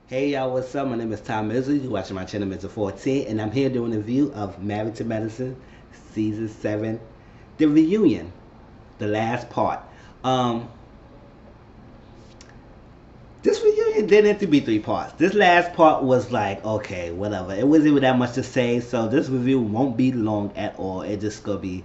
Hey y'all, what's up? My name is Mizzle. You're watching my channel Mizzle 14, and I'm here doing a review of Married to Medicine Season 7, The Reunion, the last part. Um, this reunion didn't have to be three parts. This last part was like, okay, whatever. It wasn't even that much to say, so this review won't be long at all. It just gonna be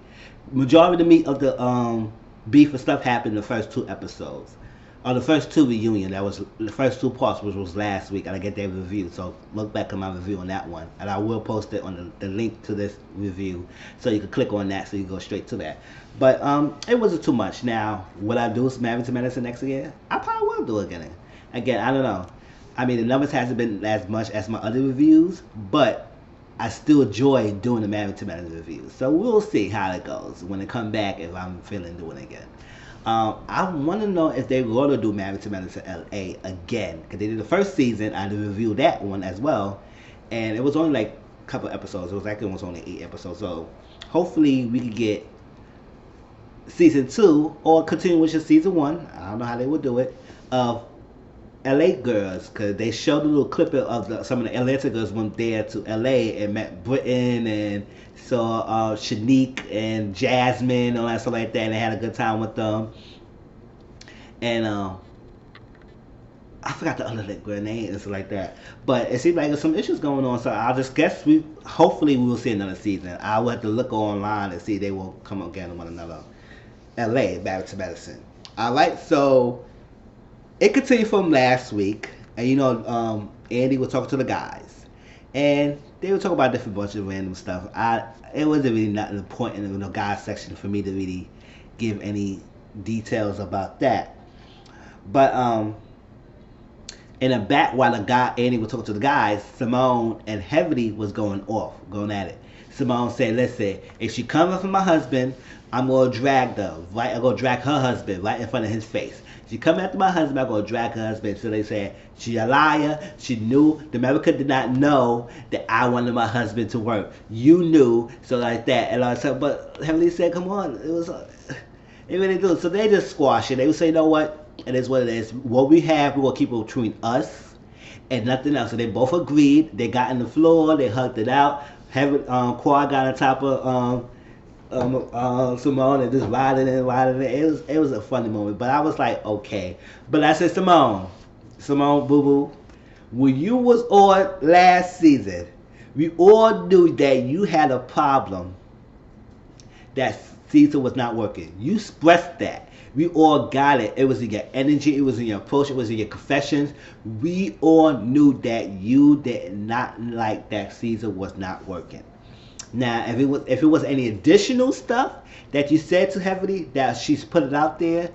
majority of the meat of the beef and stuff happened in the first two episodes. On the first two reunion, that was the first two parts, which was last week, and I get their review. So look back at my review on that one, and I will post it on the link to this review, so you can click on that, so you go straight to that. But it wasn't too much. Now, would I do Married to Medicine next year? I probably will do it again. Again, I don't know. I mean, the numbers hasn't been as much as my other reviews, but I still enjoy doing the Married to Medicine reviews. So we'll see how it goes when it come back, if I'm feeling doing it again. I want to know if they're going to do Married to Medicine LA again, because they did the first season. I reviewed that one as well, and it was only like a couple episodes. It was actually almost only 8 episodes. So hopefully we can get season 2 or continue with season 1. I don't know how they would do it, of LA girls, because they showed a little clip of some of the Atlanta girls went there to LA and met Britain and saw Shanique and Jasmine and all that stuff like that, and they had a good time with them. And I forgot the other girl name and stuff like that. But it seems like there's some issues going on, so I just guess hopefully we will see another season. I will have to look online and see if they will come again with one another. LA, Married to Medicine. Alright, so it continued from last week, and Andy was talking to the guys, and they were talking about different bunch of random stuff. It wasn't really nothing important in the guys section for me to really give any details about that. But in the back, while Andy was talking to the guys, Simone and Heaven was going at it. Simone said, "Listen, if she comes from my husband, I'm gonna drag them, right? I'm gonna drag her husband right in front of his face. She come after my husband, I'm gonna drag her husband." So they said, "She a liar. She knew. The America did not know that I wanted my husband to work. You knew." So like that, and I said, but Heavenly said, "Come on, it was." They really do. So they just squash it. They would say, "You know what? It is what it is. What we have, we're gonna keep it between us and nothing else." So they both agreed. They got on the floor. They hugged it out. Quad got on top of Simone and just riding it. It was a funny moment, but I was like, okay. But I said, Simone, boo boo, when you was on last season, we all knew that you had a problem, that Cecil was not working. You expressed that. We all got it. It was in your energy. It was in your approach. It was in your confessions. We all knew that you did not like that Cecil was not working. Now, if it was any additional stuff that you said to Heavenly, that she's put it out there,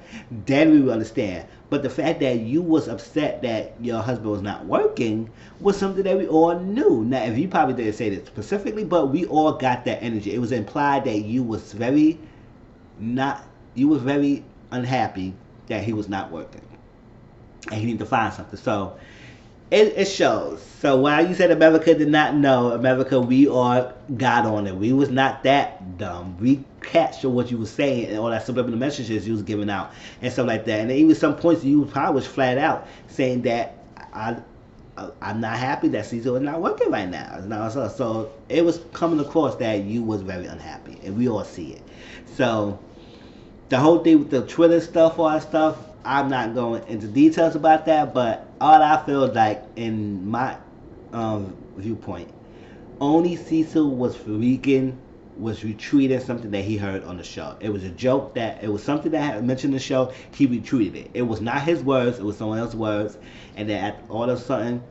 then we would understand. But the fact that you was upset that your husband was not working was something that we all knew. Now, if you probably didn't say this specifically, but we all got that energy. It was implied that you was very unhappy that he was not working, and he needed to find something. So it shows. So while you said America did not know, America, we all got on it. We was not that dumb. We captured what you were saying and all that subliminal messages you was giving out and stuff like that. And even some points you probably was flat out saying that I'm not happy that Cecil is not working right now. So it was coming across that you was very unhappy, and we all see it. So the whole thing with the Twitter stuff, all that stuff, I'm not going into details about that, but all I feel like, in my viewpoint, only Cecil was retweeting something that he heard on the show. It was a joke, that it was something that had mentioned in the show. He retweeted it. It was not his words. It was someone else's words. And then all of a sudden,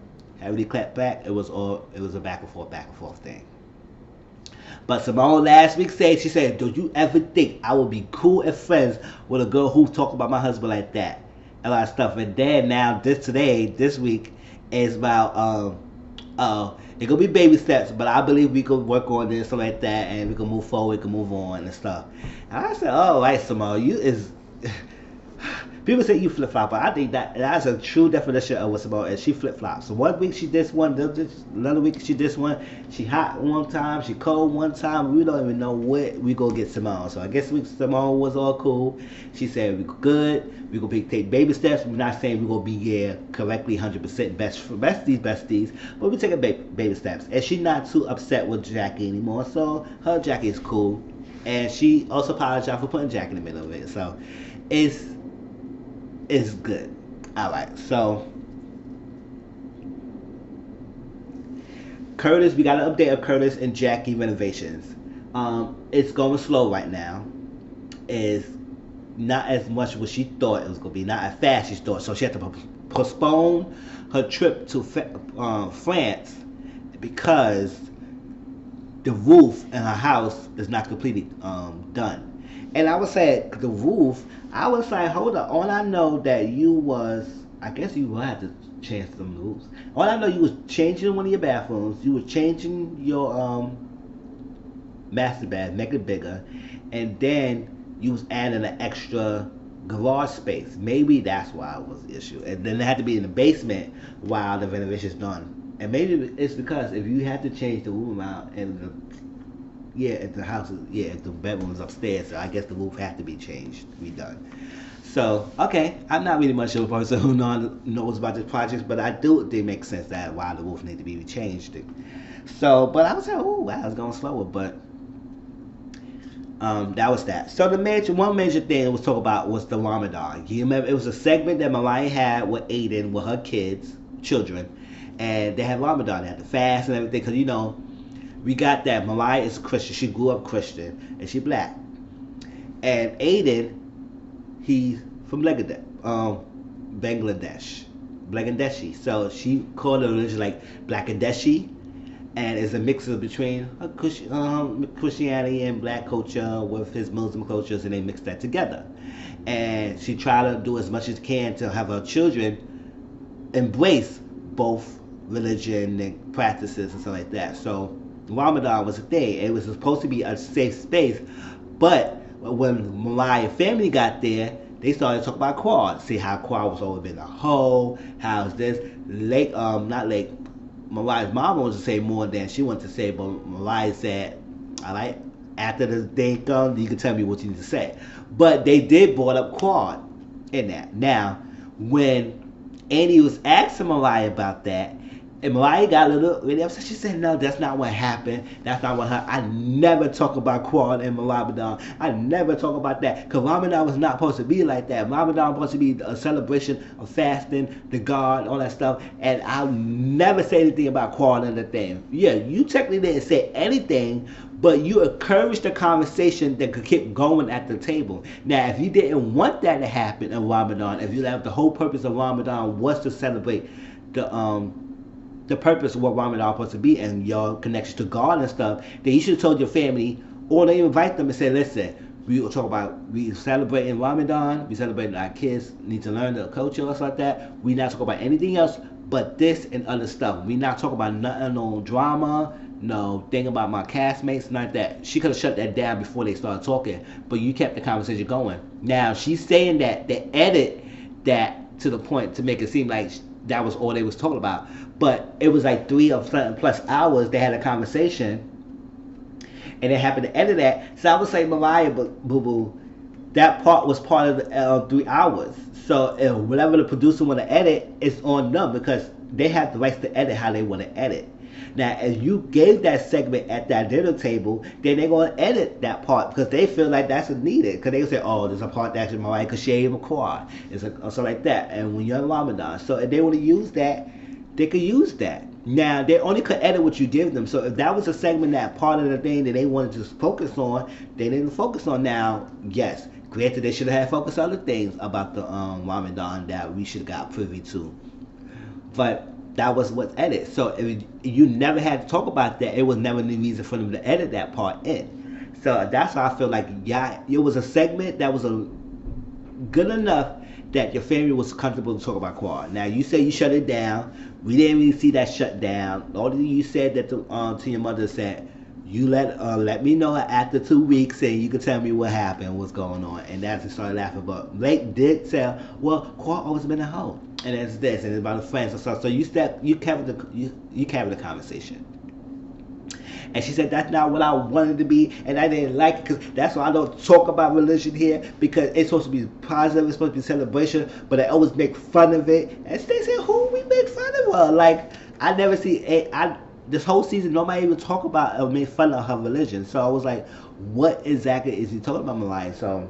everybody clapped back. It was a back and forth thing. But Simone last week she said, "Don't you ever think I would be cool and friends with a girl who talk about my husband like that?" A lot of stuff. And then now this week is about it gonna be baby steps, but I believe we could work on this, something like that, and we can move forward, we can move on and stuff. And I said, "Oh, right, Simone, you is." People say you flip flop, but I think that's a true definition of what Simone is. She flip flops. So one week she this one, another week she this one. She hot one time, she cold one time. We don't even know what we gonna get Simone. So I guess Simone was all cool. She said we good. We gonna take baby steps. We're not saying we gonna be correctly 100% besties, but we taking baby steps. And she's not too upset with Jackie anymore. So her Jackie is cool, and she also apologized for putting Jackie in the middle of it. So it's good. All right, so Curtis, we got an update of Curtis and Jackie renovations. It's going slow right now. It's not as much as she thought it was going to be, not as fast as she thought. So she had to postpone her trip to France because the roof in her house is not completely done. And I would say the roof, I was like, hold up. All I know that you was, I guess you will have to change some roofs. All I know you was changing one of your bathrooms. You was changing your master bath, make it bigger, and then you was adding an extra garage space. Maybe that's why it was the issue. And then it had to be in the basement while the renovation's done. And maybe it's because if you had to change the room out and if the house is, if the bedroom is upstairs, so I guess the roof had to be changed, redone. So, okay, I'm not really much of a person who knows about this project, but I do think it makes sense that why the roof need to be changed. So, but I was like, oh wow, it's going slower, but that was that. So one major thing it was talk about was the Ramadan. You remember it was a segment that Mariah had with Aiden with her children, and they had Ramadan. They had to fast and everything because we got that Mariah is Christian. She grew up Christian and she black. And Aiden, he's from Bangladeshi. So she called the religion like Blackadeshi, and it's a mix between Christianity and black culture with his Muslim cultures, and they mix that together. And she tried to do as much as she can to have her children embrace both religion and practices and stuff like that. So Ramadan was a thing. It was supposed to be a safe space, but when Mariah's family got there, they started talking about Quad. See how Quad was always been a hoe. How's this? Mariah's mom wanted to say more than she wanted to say, but Mariah said, all right, after the day comes, you can tell me what you need to say. But they did brought up Quad in that. Now, when Annie was asking Mariah about that, and Mariah got a little really upset. She said, no, that's not what happened. That's not what happened. I never talk about Quran and Ramadan. I never talk about that. Because Ramadan was not supposed to be like that. Ramadan was supposed to be a celebration of fasting, the God, all that stuff. And I'll never say anything about Quran and the thing. Yeah, you technically didn't say anything, but you encouraged the conversation that could keep going at the table. Now, if you didn't want that to happen in Ramadan, if you have the whole purpose of Ramadan was to celebrate the purpose of what Ramadan is supposed to be and your connection to God and stuff, then you should have told your family, or they invite them and say, listen, we celebrating Ramadan, we celebrating our kids need to learn the culture or something like that. We not talking about anything else but this and other stuff. We not talking about nothing on drama, no thing about my castmates, not that. She could have shut that down before they started talking, but you kept the conversation going. Now she's saying that they edit that to the point to make it seem like that was all they was talking about. But it was like 3 or something plus hours they had a conversation, and they happened to edit that. So I would say, Mariah, boo-boo, that part was part of the 3 hours. So if whatever the producer want to edit, it's on them because they have the rights to edit how they want to edit. Now, if you gave that segment at that dinner table, then they're going to edit that part because they feel like that's needed. Because they say, oh, there's a part that's in Mariah because she ain't even quad. It's or something like that. And when you're in Ramadan. So if they want to use that, they could use that. Now, they only could edit what you give them. So if that was a segment, that part of the thing that they wanted to focus on, they didn't focus on. Now, yes, granted, they should have had focused on other things about the Ramadan that we should have got privy to. But that was what's edited. So if you never had to talk about that, it was never any reason for them to edit that part in. So that's how I feel like, yeah, it was a segment that was good enough that your family was comfortable to talk about Quad. Now, you say you shut it down. We didn't really see that shut down. All you said that to your mother said, You let me know after 2 weeks, and you can tell me what happened, what's going on. And that's when started laughing. But Blake did tell, well, Quart always been at home, and it's this, and it's about his friends and stuff. So you carried the conversation. And she said that's not what I wanted to be, and I didn't like it because that's why I don't talk about religion here, because it's supposed to be positive, it's supposed to be celebration, but I always make fun of it. And they said, who we make fun of her? Like, I never see this whole season nobody even talk about or made fun of her religion. So I was like, what exactly is he talking about, Mariah? So,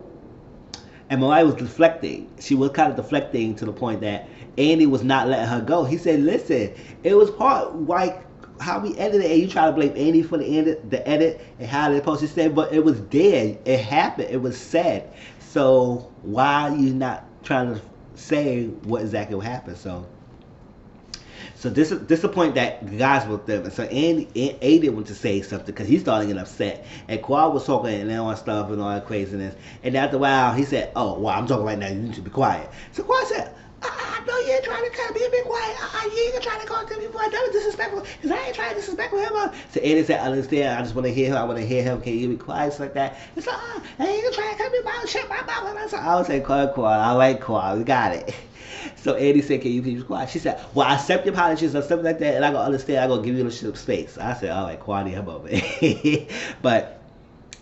and Mariah was deflecting. She was kind of deflecting to the point that Andy was not letting her go. He said, listen, it was hard, like how we edited it, and you try to blame Andy for the edit and how they supposed to say, but it was there. It happened. It was said. So why are you not trying to say what exactly happened? So this is the point that guys were there. So Andy went to say something because he started getting upset, and Quad was talking and all that stuff and all that craziness. And after a while, he said, "Oh, well, I'm talking right now. You need to be quiet." So Quad said, no, you ain't trying to cut me, be quiet. You ain't trying to call to me, boy. That was disrespectful. Because I ain't trying to disrespect him. So Andy said, I understand. I just want to hear him. I want to hear him. Can you be quiet? It's like that. It's like, I ain't trying to cut me, boy. Shut my mouth. So I would say, Quad. I like Quad. We got it. So Andy said, can you please be quiet? She said, well, I accept your apologies or something like that, and I gonna understand. I gonna give you a little space. I said, all right, Quad, I'm over it. But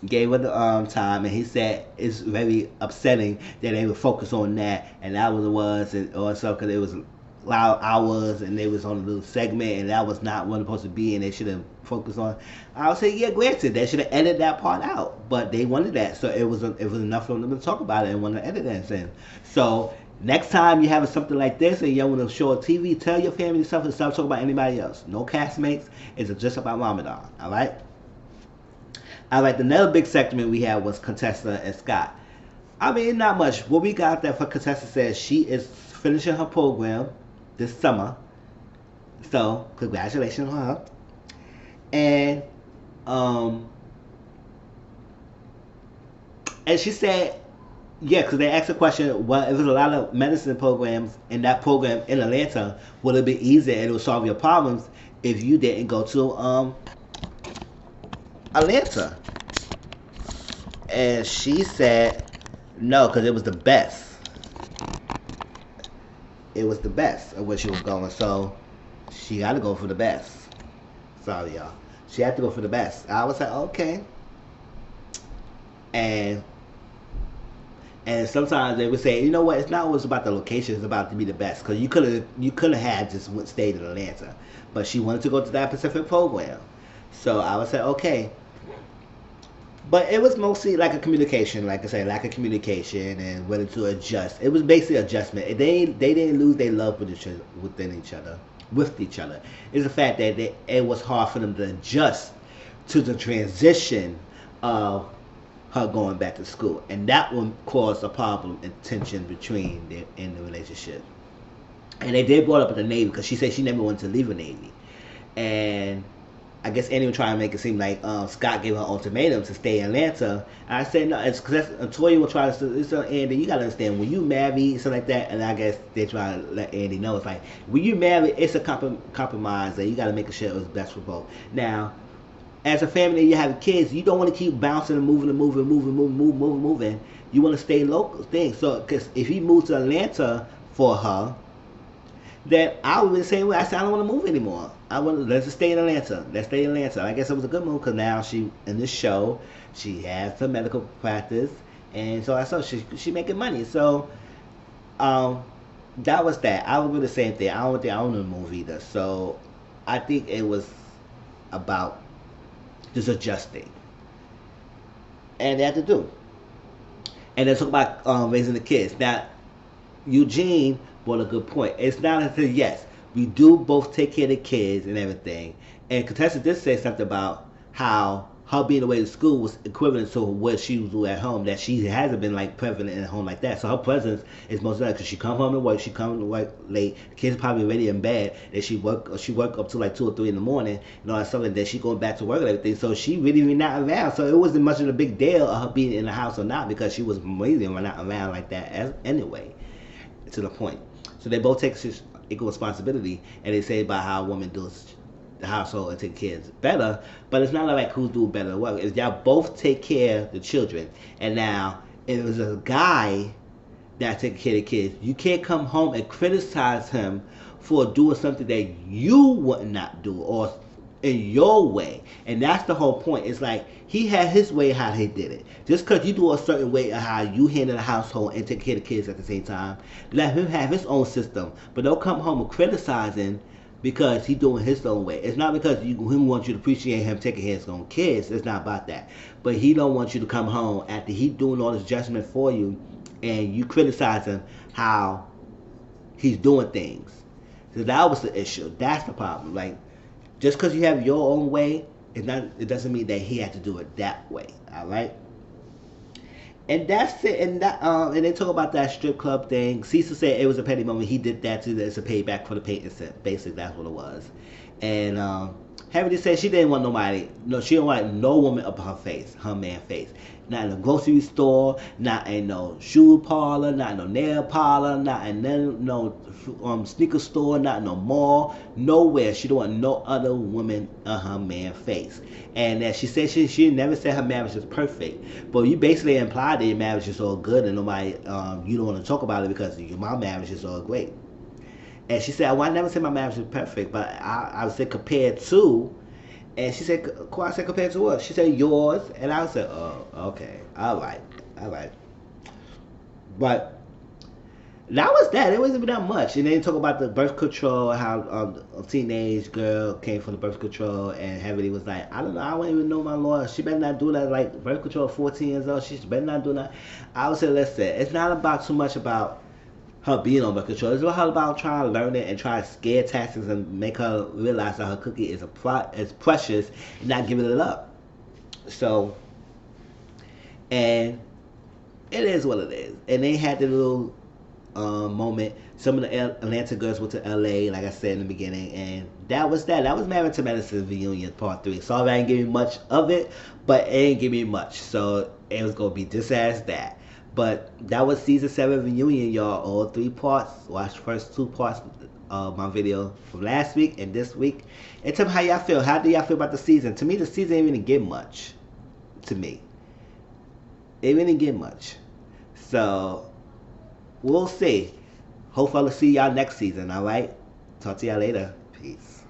gave her the time, and he said it's very upsetting that they would focus on that, and that was and also because it was loud hours and they was on a little segment, and that was not what it was supposed to be, and they should have focused on. I would say, yeah, granted, they should have edited that part out, but they wanted that, so it was enough for them to talk about it and want to edit that in. So next time you have something like this and you want to show on TV, tell your family stuff and stop talking about anybody else. No castmates. It's just about Ramadan. All right. All right, another big segment we had was Contessa and Scott. I mean, not much. What we got there for Contessa says she is finishing her program this summer. So, congratulations on her. And she said, yeah, because they asked the question, well, if there's a lot of medicine programs in that program in Atlanta, would it be easier and it would solve your problems if you didn't go to Atlanta? And she said no, because it was the best. It was the best of where she was going, so she had to go for the best. Sorry, y'all. She had to go for the best. I was like, okay. And sometimes they would say, you know what? It's not always about the location. It's about to be the best. Because you could have had just stayed in Atlanta, but she wanted to go to that Pacific program. So I would say, okay. But it was mostly like a communication, like I said, lack of communication and whether to adjust. It was basically adjustment. They didn't lose their love with each other. It's the fact that it was hard for them to adjust to the transition of her going back to school, and that one caused a problem and tension between them in the relationship. And they did brought up in the Navy because she said she never wanted to leave the Navy, and I guess Andy was trying to make it seem like Scott gave her an ultimatum to stay in Atlanta. And I said no, it's because Latoya was trying to. It's Andy, you gotta understand when you marry something like that, and I guess they try to let Andy know it's like when you marry, it's a compromise, and you gotta make sure it was best for both. Now, as a family, you have kids, you don't want to keep bouncing and moving. You want to stay local things. So, because if he moves to Atlanta for her, then I would be the same way. I said I don't want to move anymore. Let's just stay in Atlanta. Let's stay in Atlanta. I guess it was a good move because now she in this show she has some medical practice, and so I saw she making money. So that was that. I would do the same thing. I don't think I want to move either. So I think it was about just adjusting, and they had to do. And they talk about raising the kids. Now Eugene brought a good point. It's not until yes, we do both take care of the kids and everything. And Contessa did say something about how her being away to school was equivalent to what she was at home. That she hasn't been like prevalent in a home like that. So her presence is most likely because she come home to work. She come to work late. The kids probably already in bed. And she work up to like 2 or 3 in the morning. And all that stuff. And then she going back to work and everything. So she really not around. So it wasn't much of a big deal of her being in the house or not because she was really not around like that anyway. To the point. So they both take equal responsibility, and they say about how a woman does the household and take kids better, but it's not like who's doing better or what. It's y'all both take care of the children. And now, if it was a guy that taking care of the kids, you can't come home and criticize him for doing something that you would not do or in your way. And that's the whole point. It's like he had his way how he did it. Just because you do a certain way of how you handle the household and take care of the kids at the same time, let him have his own system. But don't come home and criticizing because he's doing his own way. It's not because he wants you to appreciate him taking care of his own kids. It's not about that. But he don't want you to come home after he doing all this adjustment for you and you criticize him how he's doing things. So that was the issue. That's the problem. Like, just because you have your own way, it doesn't mean that he had to do it that way. All right. And that's it. And and they talk about that strip club thing. Cecil said it was a petty moment. He did that too. It's a payback for the paint incident. Basically, that's what it was. And Heaven said she didn't want nobody. No, she didn't want no woman up her face, her man face. Not in a grocery store, not in no shoe parlor, not in no nail parlor, not in no sneaker store, not in no mall, nowhere. She don't want no other woman on her man face. And that she said she never said her marriage is perfect, but you basically implied that your marriage is all good and nobody you don't want to talk about it because my marriage is all great. And she said, well, I never said my marriage was perfect, but I would say compared to. And she said, I said, compared to what? She said, yours. And I said, oh, okay. All right. But that was that. It wasn't even that much. And then talk about the birth control, how a teenage girl came from the birth control, and Heavenly was like, I don't know, I don't even know my lawyer. She better not do that, like birth control at 14 years old. She better not do that. I would say, listen, it's not about too much about her being on birth control. It's about trying to learn it and try to scare taxes and make her realize that her cookie is precious and not giving it up. So, and it is what it is. And they had the little moment. Some of the Atlanta girls went to LA, like I said in the beginning, and that was that. That was Married to Medicine reunion part 3. Sorry I ain't give me much of it, but it ain't give me much. So it was gonna be just as that. But that was season 7 reunion, y'all. All 3 parts. Watch the first 2 parts of my video from last week and this week. And tell me how y'all feel. How do y'all feel about the season? To me, the season didn't really get much. To me. It really didn't get much. So, we'll see. Hopefully I'll see y'all next season, alright? Talk to y'all later. Peace.